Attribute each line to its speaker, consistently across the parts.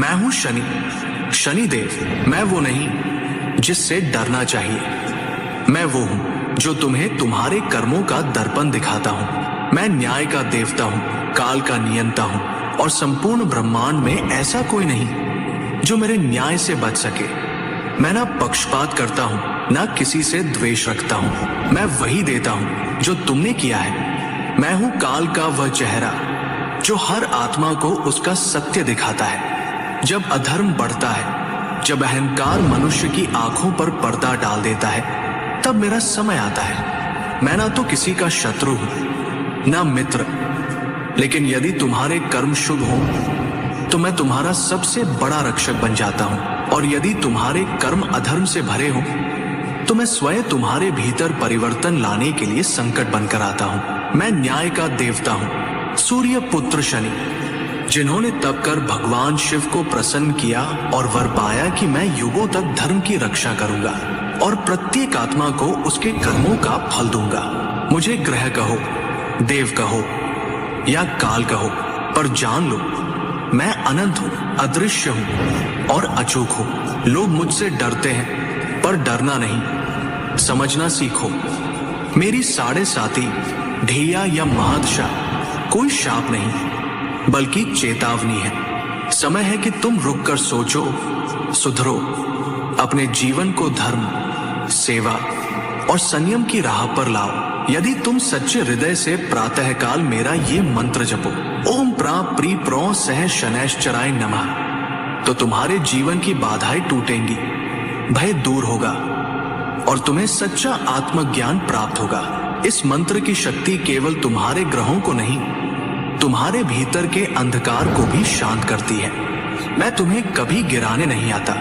Speaker 1: मैं हूं शनि, शनिदेव। मैं वो नहीं जिससे डरना चाहिए। मैं वो हूं जो तुम्हें तुम्हारे कर्मों का दर्पण दिखाता हूं। मैं न्याय का देवता हूं, काल का नियंता हूं, और संपूर्ण ब्रह्मांड में ऐसा कोई नहीं जो मेरे न्याय से बच सके। मैं ना पक्षपात करता हूं, ना किसी से द्वेष रखता हूं। मैं वही देता हूं जो तुमने किया है। मैं हूं काल का वह चेहरा जो हर आत्मा को उसका सत्य दिखाता है। जब अधर्म बढ़ता है, जब अहंकार मनुष्य की आंखों पर पर्दा डाल देता है, तब मेरा समय आता है। मैं ना तो किसी का शत्रु हूं, ना मित्र, लेकिन यदि तुम्हारे कर्म शुभ हो तो मैं तुम्हारा सबसे बड़ा रक्षक बन जाता हूं, और यदि तुम्हारे कर्म अधर्म से भरे हो तो मैं स्वयं तुम्हारे भीतर परिवर्तन लाने के लिए संकट बनकर आता हूं। मैं न्याय का देवता हूं, सूर्य पुत्र शनि, जिन्होंने तप कर भगवान शिव को प्रसन्न किया और वर पाया कि मैं युगों तक धर्म की रक्षा करूंगा और प्रत्येक आत्मा को उसके कर्मों का फल दूंगा। मुझे ग्रह कहो, देव कहो या काल कहो, पर जान लो मैं अनंत हूं, अदृश्य हूं और अचूक हूं। लोग मुझसे डरते हैं, पर डरना नहीं, समझना सीखो। मेरी 7.5 ढैया या महदशा कोई शाप नहीं, बल्कि चेतावनी है। समय है कि तुम रुक कर सोचो, सुधरो, अपने जीवन को धर्म, सेवा और संयम की राह पर लाओ। यदि तुम सच्चे हृदय से प्रातःकाल मेरा ये मंत्र जपो, ओम प्रा प्री प्रो सह शनैश्चराय नमः, तो तुम्हारे जीवन की बाधाएं टूटेंगी, भय दूर होगा और तुम्हें सच्चा आत्मज्ञान प्राप्त होगा। इस मंत्र की शक्ति केवल तुम्हारे ग्रहों को नहीं, तुम्हारे भीतर के अंधकार को भी शांत करती है। मैं तुम्हें कभी गिराने नहीं आता,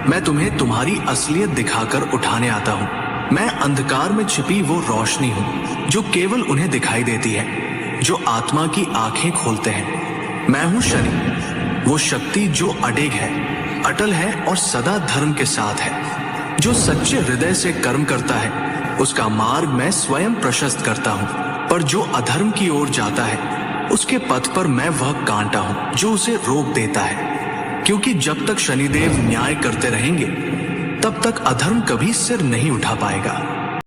Speaker 1: मैं तुम्हें तुम्हारी असलियत दिखाकर उठाने आता हूं। मैं अंधकार में छिपी वो रोशनी हूं जो केवल उन्हें दिखाई देती है जो आत्मा की आंखें खोलते हैं। मैं हूं शनि, वो शक्ति जो अडिग है, अटल है और सदा धर्म के साथ है। जो सच्चे हृदय से कर्म करता है उसका मार्ग मैं स्वयं प्रशस्त करता हूं, पर जो अधर्म की ओर जाता है उसके पथ पर मैं वह कांटा हूं जो उसे रोक देता है। क्योंकि जब तक शनिदेव न्याय करते रहेंगे तब तक अधर्म कभी सिर नहीं उठा पाएगा।